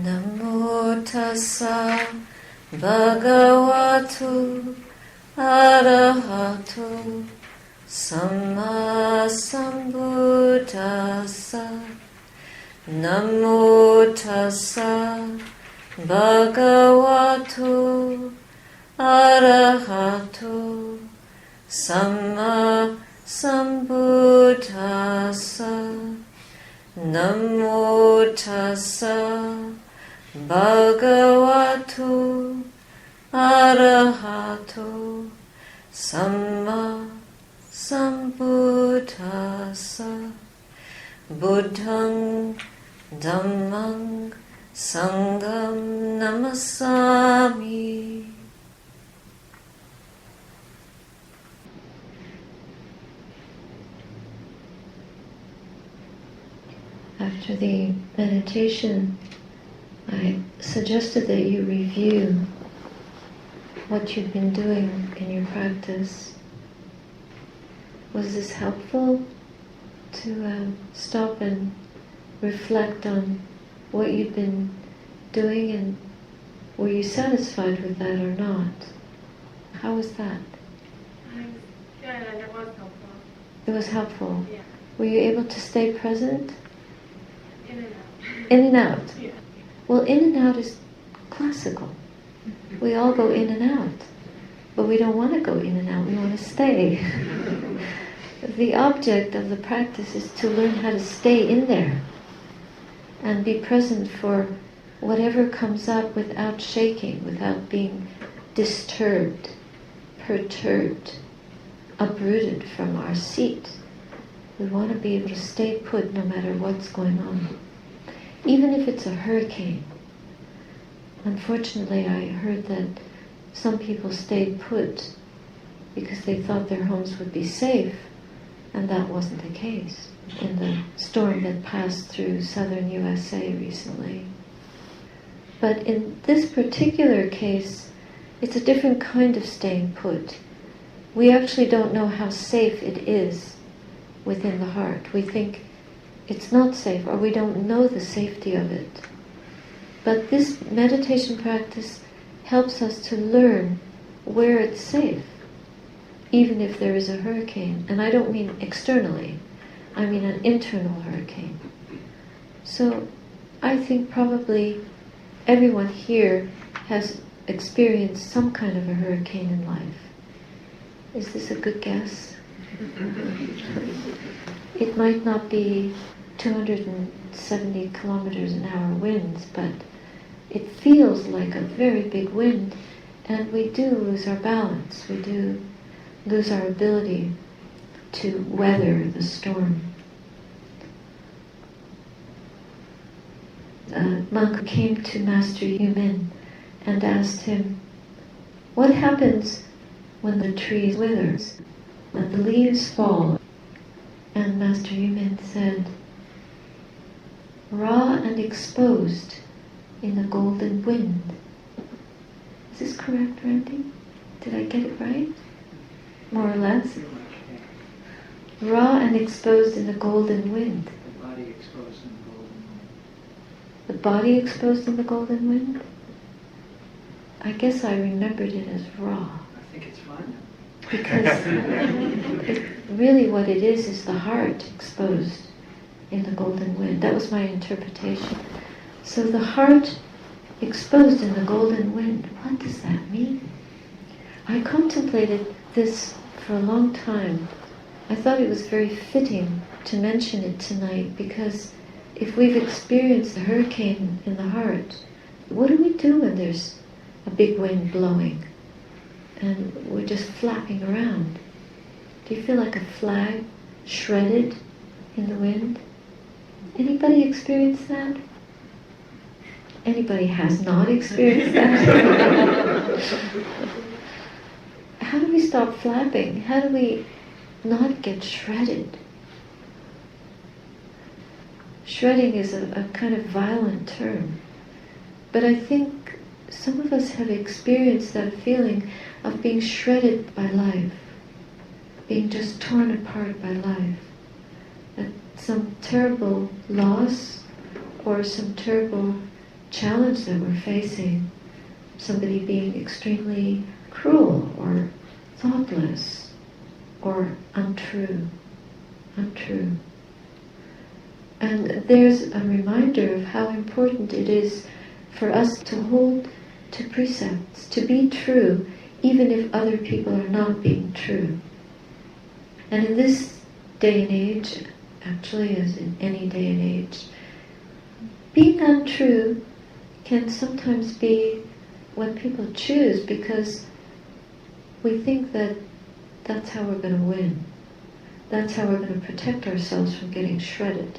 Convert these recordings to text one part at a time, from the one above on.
Namo tassa bhagavato arahato samma sambuddhassa. Namo tassa bhagavato arahato samma sambuddhassa. Namo tassa bhagavato arahato samma sambuddhassa. Buddhang dhammang sangham namasami. After the meditation, I suggested that you review what you've been doing in your practice. Was this helpful to stop and reflect on what you've been doing, and were you satisfied with that or not? How was that? Yeah, it was helpful. It was helpful? Yeah. Were you able to stay present? In and out. In and out? Yeah. Well, in and out is classical. We all go in and out. But we don't want to go in and out, we want to stay. The object of the practice is to learn how to stay in there and be present for whatever comes up without shaking, without being disturbed, perturbed, uprooted from our seat. We want to be able to stay put no matter what's going on. Even if it's a hurricane. Unfortunately, I heard that some people stayed put because they thought their homes would be safe, and that wasn't the case in the storm that passed through southern USA recently. But in this particular case, it's a different kind of staying put. We actually don't know how safe it is within the heart. We think it's not safe, or we don't know the safety of it. But this meditation practice helps us to learn where it's safe, even if there is a hurricane. And I don't mean externally, I mean an internal hurricane. So I think probably everyone here has experienced some kind of a hurricane in life. Is this a good guess? It might not be 270 kilometers an hour winds, but it feels like a very big wind, and we do lose our balance. We do lose our ability to weather the storm. A monk came to Master Yumin and asked him, what happens when the tree withers, when the leaves fall? And Master Yumin said, raw and exposed in the golden wind. Is this correct, Randy? Did I get it right? More or less? Raw and exposed in the golden wind. The body exposed in the golden wind. The body exposed in the golden wind? I guess I remembered it as raw. I think it's fine. Because really what it is the heart exposed in the golden wind. That was my interpretation. So the heart exposed in the golden wind, what does that mean? I contemplated this for a long time. I thought it was very fitting to mention it tonight, because if we've experienced a hurricane in the heart, what do we do when there's a big wind blowing and we're just flapping around? Do you feel like a flag shredded in the wind? Anybody experienced that? Anybody has not experienced that? How do we stop flapping? How do we not get shredded? Shredding is a kind of violent term. But I think some of us have experienced that feeling of being shredded by life, being just torn apart by life. That some terrible loss or some terrible challenge that we're facing, somebody being extremely cruel or thoughtless or untrue. And there's a reminder of how important it is for us to hold to precepts, to be true, even if other people are not being true. And in this day and age, actually as in any day and age, being untrue can sometimes be what people choose because we think that that's how we're going to win. That's how we're going to protect ourselves from getting shredded.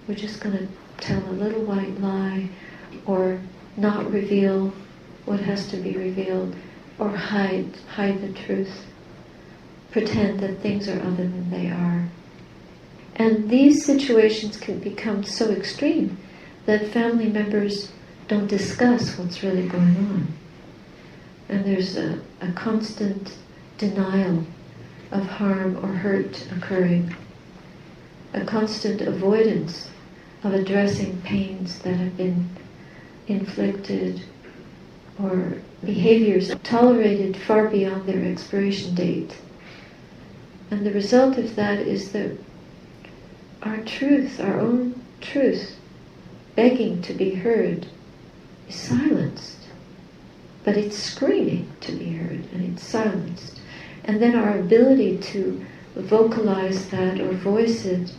We're just going to tell a little white lie or not reveal what has to be revealed or hide the truth. Pretend that things are other than they are. And these situations can become so extreme that family members don't discuss what's really going on. And there's a constant denial of harm or hurt occurring, a constant avoidance of addressing pains that have been inflicted or behaviors tolerated far beyond their expiration date. And the result of that is that our truth, our own truth, begging to be heard, is silenced. But it's screaming to be heard, and it's silenced. And then our ability to vocalize that or voice it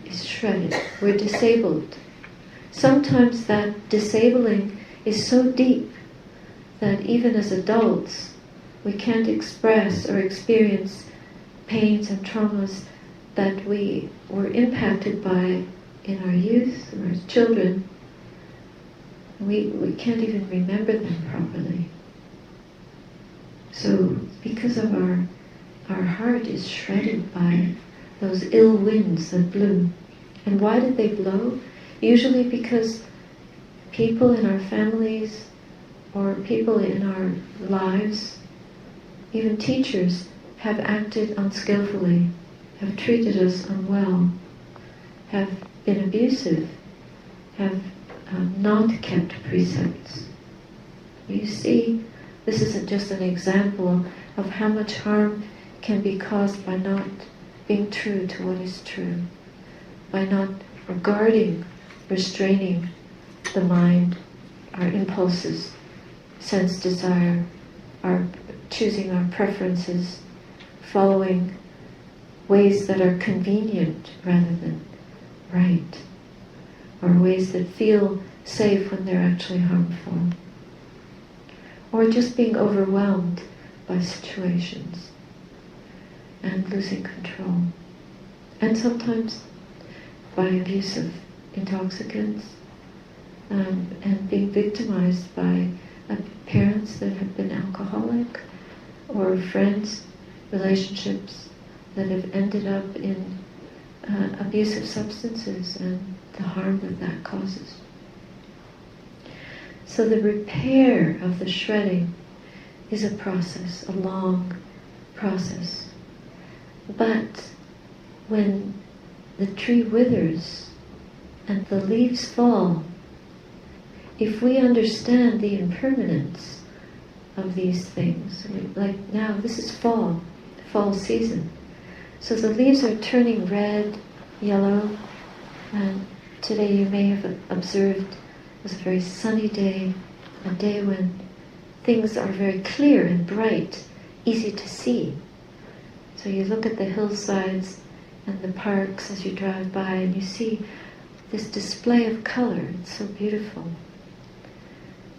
is shredded. We're disabled. Sometimes that disabling is so deep that even as adults, we can't express or experience pains and traumas that we were impacted by in our youth or as children. We can't even remember them properly. So because of our heart is shredded by those ill winds that blew. And why did they blow? Usually because people in our families or people in our lives, even teachers, have acted unskillfully, have treated us unwell, have been abusive, have not kept precepts. You see, this isn't just an example of how much harm can be caused by not being true to what is true, by not regarding, restraining the mind, our impulses, sense desire, our choosing our preferences, following ways that are convenient rather than right, or ways that feel safe when they're actually harmful, or just being overwhelmed by situations and losing control, and sometimes by abuse of intoxicants, and being victimized by parents that have been alcoholic, or friends, relationships that have ended up in abusive substances and the harm that causes. So the repair of the shredding is a process, a long process. But when the tree withers and the leaves fall, if we understand the impermanence of these things, like now this is fall season, so the leaves are turning red, yellow, and today you may have observed it was a very sunny day, a day when things are very clear and bright, easy to see. So you look at the hillsides and the parks as you drive by and you see this display of color. It's so beautiful.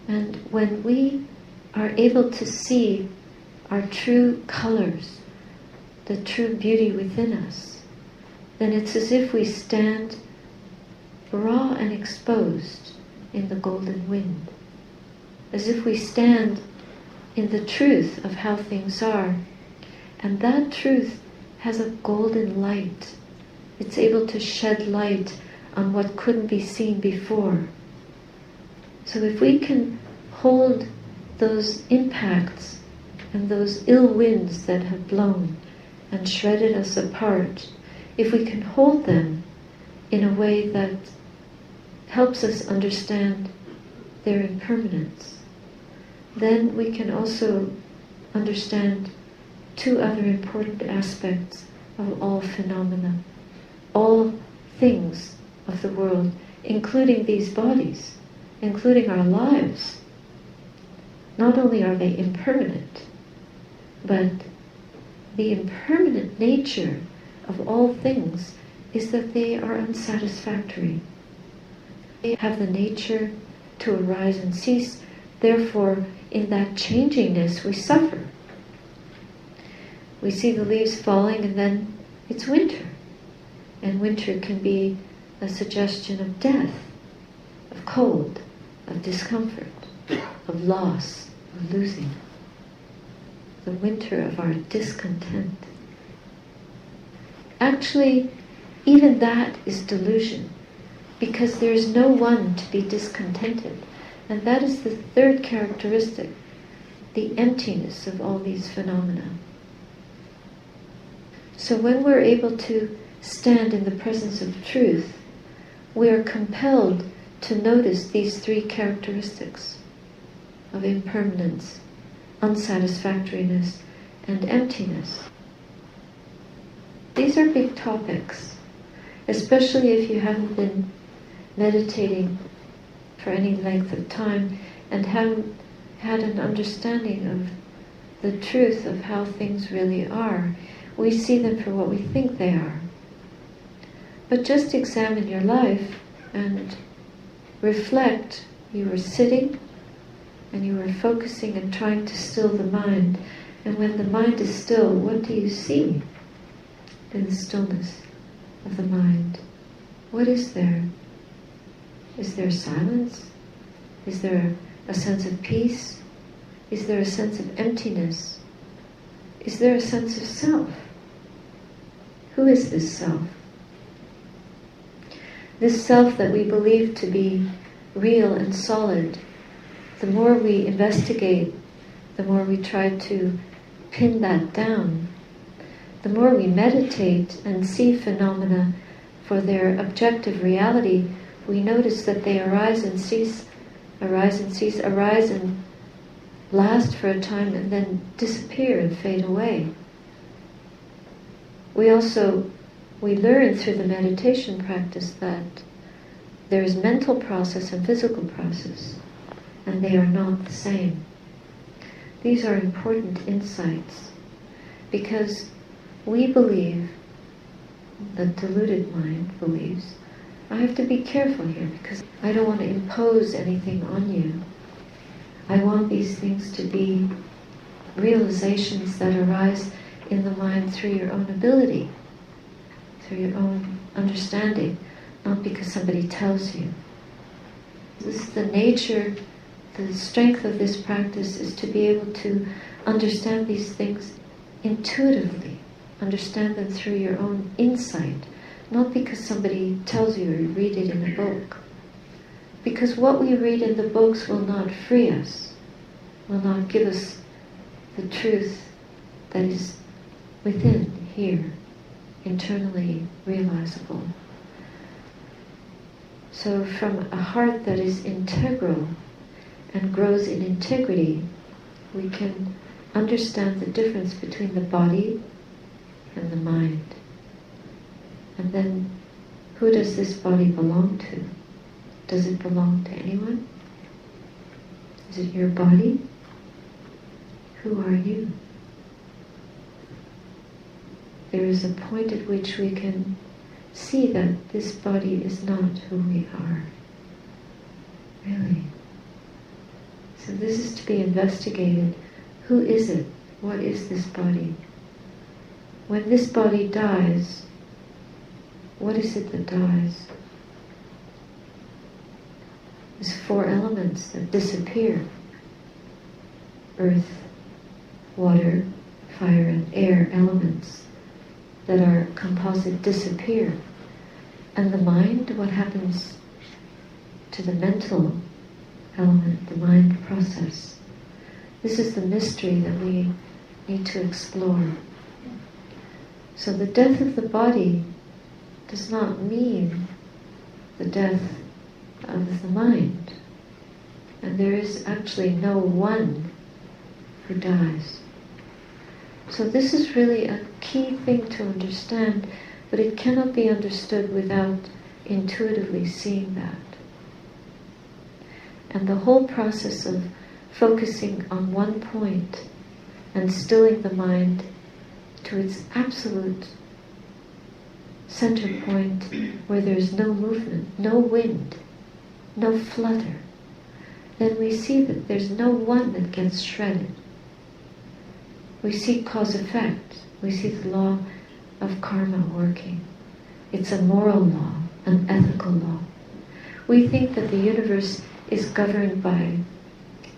And when we are able to see our true colors, the true beauty within us, then it's as if we stand raw and exposed in the golden wind. As if we stand in the truth of how things are. And that truth has a golden light. It's able to shed light on what couldn't be seen before. So if we can hold those impacts and those ill winds that have blown and shredded us apart, if we can hold them in a way that helps us understand their impermanence, then we can also understand two other important aspects of all phenomena, all things of the world, including these bodies, including our lives. Not only are they impermanent, but the impermanent nature of all things is that they are unsatisfactory. They have the nature to arise and cease. Therefore, in that changingness, we suffer. We see the leaves falling and then it's winter. And winter can be a suggestion of death, of cold, of discomfort, of loss, of losing. The winter of our discontent. Actually, even that is delusion, because there is no one to be discontented. And that is the third characteristic, the emptiness of all these phenomena. So when we're able to stand in the presence of truth, we are compelled to notice these three characteristics of impermanence, unsatisfactoriness, and emptiness. These are big topics, especially if you haven't been meditating for any length of time and haven't had an understanding of the truth of how things really are. We see them for what we think they are. But just examine your life and reflect. You were sitting and you were focusing and trying to still the mind. And when the mind is still, what do you see in the stillness of the mind? What is there? Is there silence? Is there a sense of peace? Is there a sense of emptiness? Is there a sense of self? Who is this self? This self that we believe to be real and solid, the more we investigate, the more we try to pin that down, the more we meditate and see phenomena for their objective reality, we notice that they arise and cease, arise and cease, arise and last for a time and then disappear and fade away. We learn through the meditation practice that there is mental process and physical process, and they are not the same. These are important insights because we believe, the deluded mind believes, I have to be careful here because I don't want to impose anything on you. I want these things to be realizations that arise in the mind through your own ability, through your own understanding, not because somebody tells you. This is the nature, the strength of this practice is to be able to understand these things intuitively, understand them through your own insight, not because somebody tells you or you read it in a book. Because what we read in the books will not free us, will not give us the truth that is within, here, internally realizable. So from a heart that is integral and grows in integrity, we can understand the difference between the body and the mind. And then, who does this body belong to? Does it belong to anyone? Is it your body? Who are you? There is a point at which we can see that this body is not who we are. Really. So this is to be investigated. Who is it? What is this body? When this body dies, what is it that dies? There's 4 elements that disappear. Earth, water, fire, and air elements that are composite disappear. And the mind, what happens to the mental element, the mind process? This is the mystery that we need to explore. So the death of the body does not mean the death of the mind. And there is actually no one who dies. So this is really a key thing to understand, but it cannot be understood without intuitively seeing that. And the whole process of focusing on one point and stilling the mind to its absolute center point where there's no movement, no wind, no flutter, then we see that there's no one that gets shredded. We see cause-effect. We see the law of karma working. It's a moral law, an ethical law. We think that the universe is governed by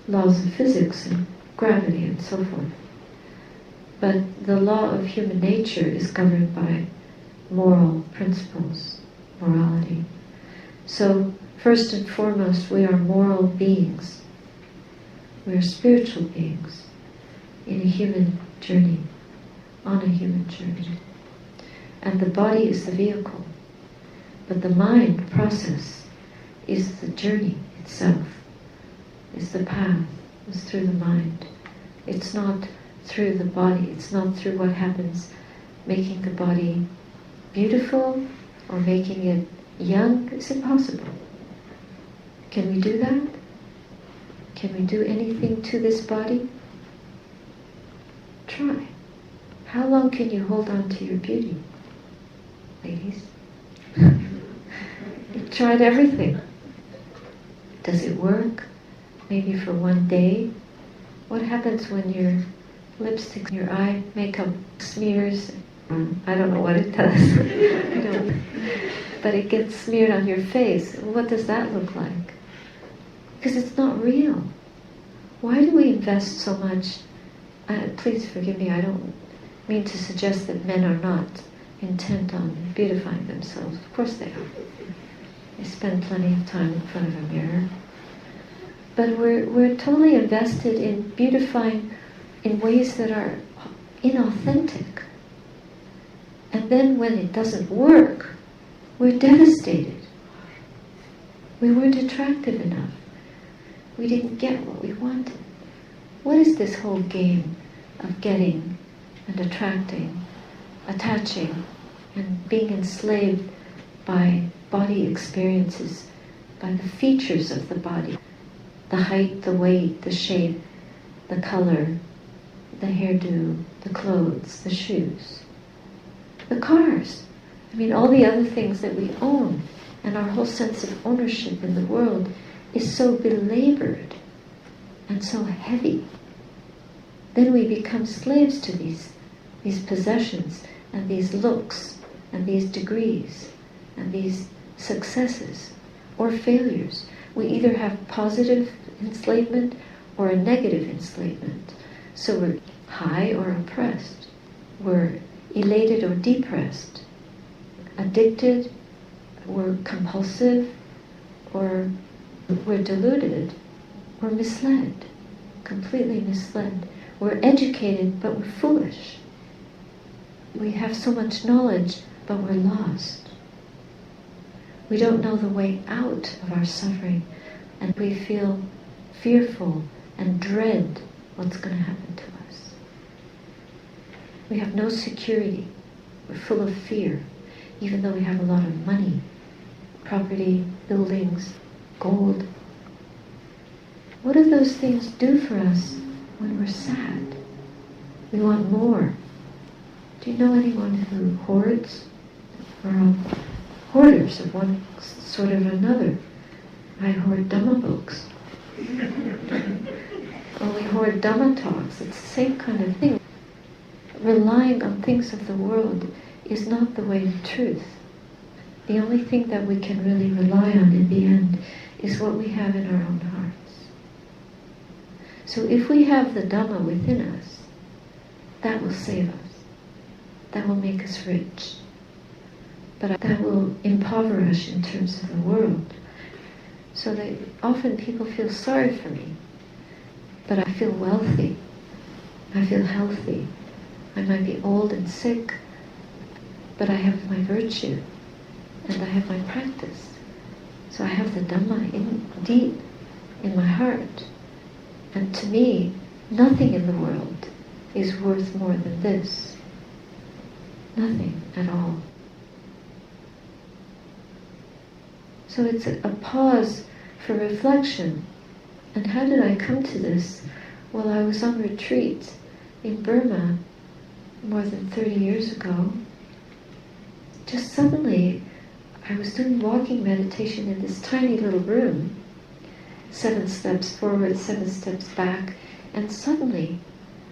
laws of physics and gravity and so forth. But the law of human nature is governed by moral principles, morality. So, first and foremost, we are moral beings. We are spiritual beings in a human journey, on a human journey. And the body is the vehicle. But the mind process is the journey itself, is the path, is through the mind. It's not through the body, it's not through what happens making the body beautiful or making it young. It's impossible. Can we do that? Can we do anything to this body? Try. How long can you hold on to your beauty, ladies? You've tried everything. Does it work? Maybe for one day. What happens when your lipstick, your eye makeup smears? I don't know what it does. But it gets smeared on your face. What does that look like? Because it's not real. Why do we invest so much? Please forgive me, I don't mean to suggest that men are not intent on beautifying themselves. Of course they are. They spend plenty of time in front of a mirror. But we're totally invested in beautifying in ways that are inauthentic. And then when it doesn't work, we're devastated. We weren't attractive enough. We didn't get what we wanted. What is this whole game of getting and attracting, attaching, and being enslaved by body experiences, by the features of the body? The height, the weight, the shape, the color, the hairdo, the clothes, the shoes, the cars. I mean, all the other things that we own, and our whole sense of ownership in the world is so belabored and so heavy. Then we become slaves to these possessions and these looks and these degrees and these successes or failures. We either have positive enslavement or a negative enslavement. So we're high or oppressed. We're elated or depressed. Addicted, we're compulsive, or we're deluded, we're misled, completely misled. We're educated, but we're foolish. We have so much knowledge, but we're lost. We don't know the way out of our suffering, and we feel fearful and dread what's going to happen to us. We have no security. We're full of fear, even though we have a lot of money, property, buildings, gold. What do those things do for us when we're sad? We want more. Do you know anyone who hoards? We're all hoarders of one sort or another. I hoard Dhamma books. Or we hoard Dhamma talks. It's the same kind of thing. Relying on things of the world is not the way to truth. The only thing that we can really rely on in the end is what we have in our own hearts. So if we have the Dhamma within us, that will save us. That will make us rich. But that will impoverish in terms of the world. So that often people feel sorry for me. But I feel wealthy. I feel healthy. I might be old and sick, but I have my virtue and I have my practice. So I have the Dhamma in deep in my heart. And to me, nothing in the world is worth more than this. Nothing at all. So it's a pause for reflection. And how did I come to this? Well, I was on retreat in Burma more than 30 years ago. Just suddenly, I was doing walking meditation in this tiny little room, 7 steps forward, 7 steps back, and suddenly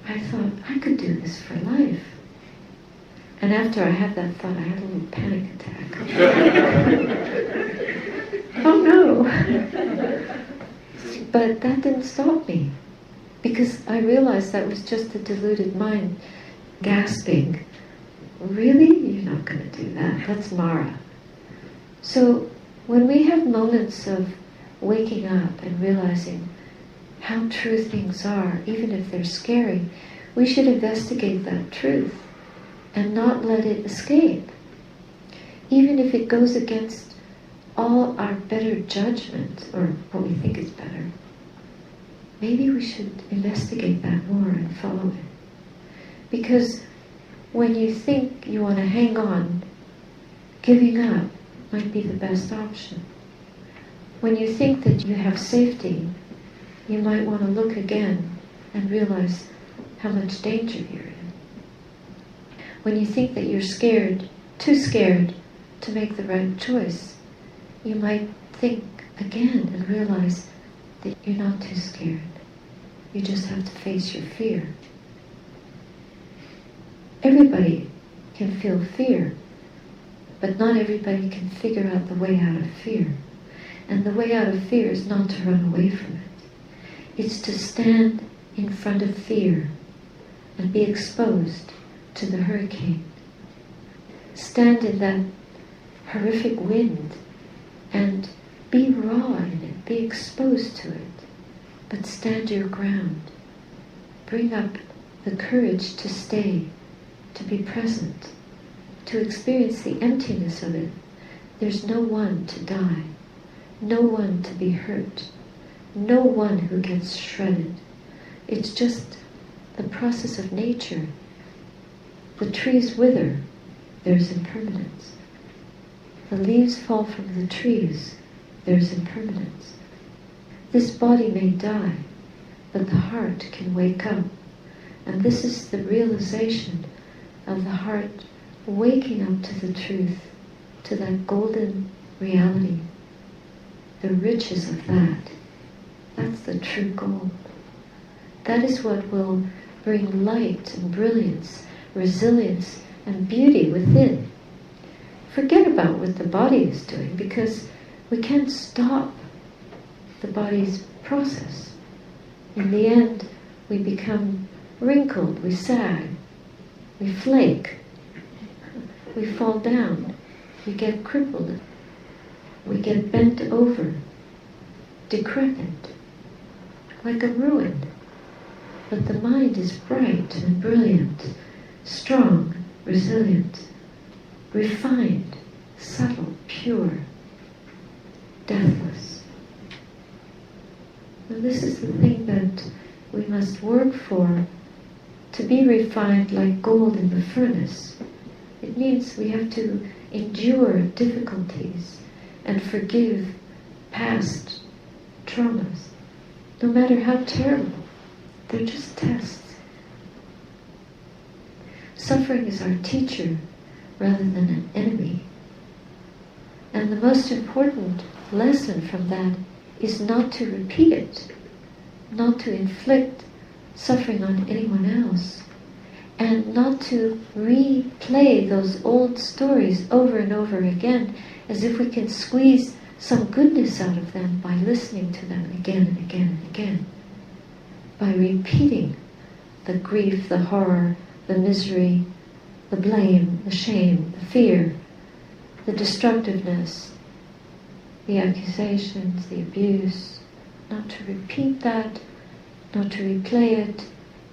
I thought, I could do this for life. And after I had that thought, I had a little panic attack. Oh no! But that didn't stop me, because I realized that was just a deluded mind gasping. Really? You're not going to do that. That's Mara. So when we have moments of waking up and realizing how true things are, even if they're scary, we should investigate that truth and not let it escape. Even if it goes against all our better judgment, or what we think is better, maybe we should investigate that more and follow it. Because when you think you want to hang on, giving up might be the best option. When you think that you have safety, you might want to look again and realize how much danger you're in. When you think that you're scared, too scared to make the right choice, you might think again and realize that you're not too scared. You just have to face your fear. Everybody can feel fear, but not everybody can figure out the way out of fear. And the way out of fear is not to run away from it. It's to stand in front of fear and be exposed to the hurricane. Stand in that horrific wind and be raw in it, be exposed to it, but stand your ground. Bring up the courage to stay, to be present, to experience the emptiness of it. There's no one to die, no one to be hurt, no one who gets shredded. It's just the process of nature. The trees wither, there's impermanence. The leaves fall from the trees, there's impermanence. This body may die, but the heart can wake up. And this is the realization of the heart waking up to the truth, to that golden reality, the riches of that. That's the true gold. That is what will bring light and brilliance, resilience and beauty within. Forget about what the body is doing, because we can't stop the body's process. In the end, we become wrinkled, we sag, we flake, we fall down, we get crippled, we get bent over, decrepit, like a ruin. But the mind is bright and brilliant, strong, resilient, refined, subtle, pure, deathless. And this is the thing that we must work for, to be refined like gold in the furnace. It means we have to endure difficulties and forgive past traumas, no matter how terrible. They're just tests. Suffering is our teacher rather than an enemy. And the most important lesson from that is not to repeat it, not to inflict suffering on anyone else, and not to replay those old stories over and over again as if we can squeeze some goodness out of them by listening to them again and again and again. By repeating the grief, the horror, the misery, the blame, the shame, the fear, the destructiveness, the accusations, the abuse, not to repeat that, not to replay it,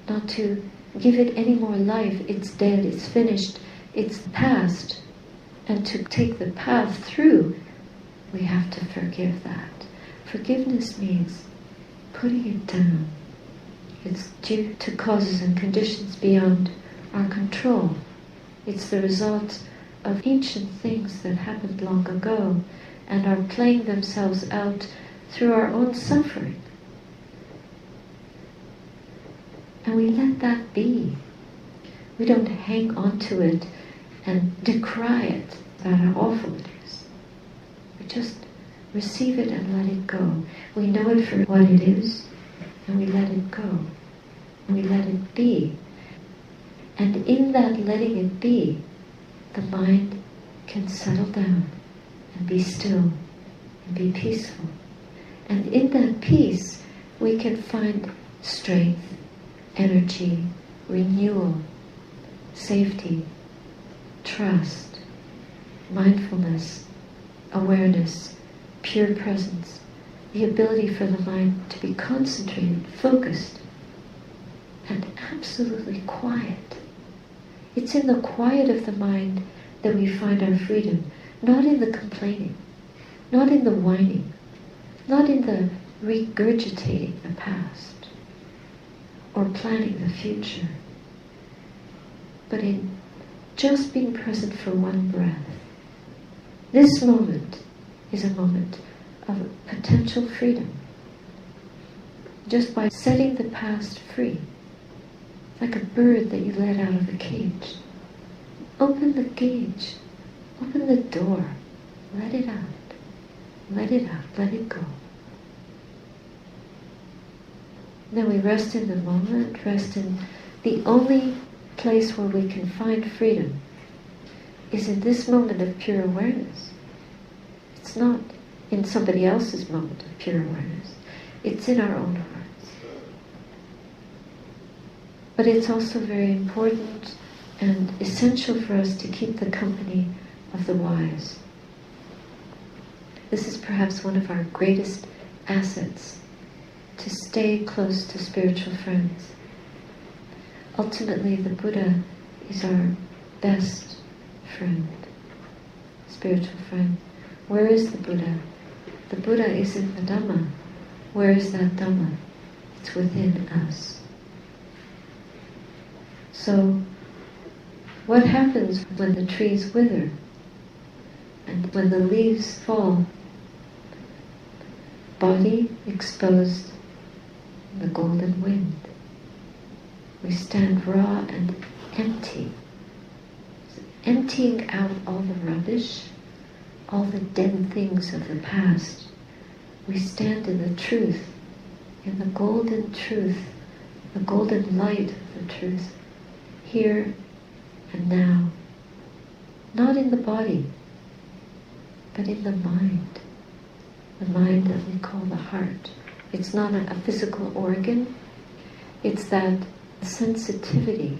not to give it any more life. It's dead, it's finished, it's past. And to take the path through, we have to forgive that. Forgiveness means putting it down. It's due to causes and conditions beyond our control. It's the result of ancient things that happened long ago and are playing themselves out through our own suffering. And we let that be. We don't hang on to it and decry it about how awful it is. We just receive it and let it go. We know it for what it is, and we let it go. And we let it be. And in that letting it be, the mind can settle down and be still and be peaceful. And in that peace, we can find strength, energy, renewal, safety, trust, mindfulness, awareness, pure presence, the ability for the mind to be concentrated, focused, and absolutely quiet. It's in the quiet of the mind that we find our freedom, not in the complaining, not in the whining, not in the regurgitating the past or planning the future, but in just being present for one breath. This moment is a moment of potential freedom. Just by setting the past free, like a bird that you let out of a cage. Open the cage, open the door, let it out, let it out, let it go. Then we rest in the moment, rest in the only place where we can find freedom is in this moment of pure awareness. It's not in somebody else's moment of pure awareness. It's in our own hearts. But it's also very important and essential for us to keep the company of the wise. This is perhaps one of our greatest assets, to stay close to spiritual friends. Ultimately, the Buddha is our best friend, spiritual friend. Where is the Buddha? The Buddha is in the Dhamma. Where is that Dhamma? It's within us. So, what happens when the trees wither and when the leaves fall? Body exposed in the golden wind. We stand raw and empty, emptying out all the rubbish, all the dead things of the past. We stand in the truth, in the golden truth, the golden light of the truth, here and now. Not in the body, but in the mind that we call the heart. It's not a physical organ, it's that sensitivity,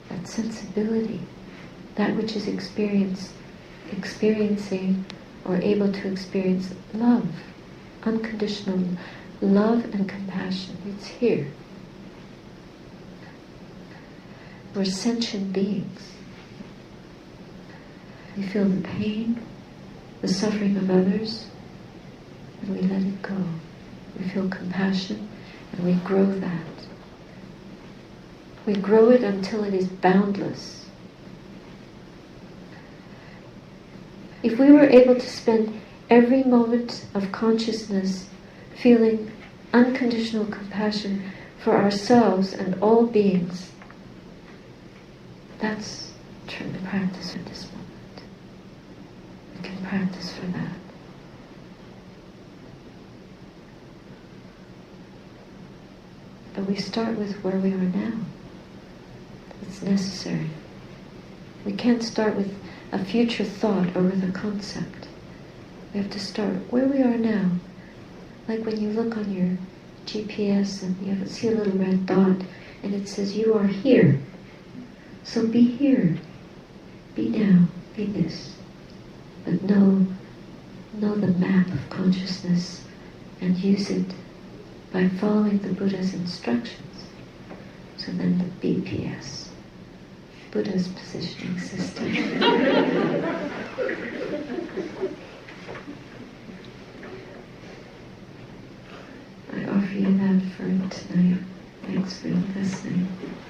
that sensibility, that which is experiencing or able to experience love, unconditional love and compassion. It's here. We're sentient beings. We feel the pain, the suffering of others, and we let it go. We feel compassion, and we grow that. We grow it until it is boundless. If we were able to spend every moment of consciousness feeling unconditional compassion for ourselves and all beings, that's true practice for this moment. We can practice for that. But we start with where we are now. It's necessary. We can't start with a future thought or with a concept. We have to start where we are now. Like when you look on your GPS and you see a little red dot and it says you are here. So be here. Be now. Be this. But know the map of consciousness and use it by following the Buddha's instructions. So then the BPS, Buddha's positioning system. I offer you tonight. Thanks for listening.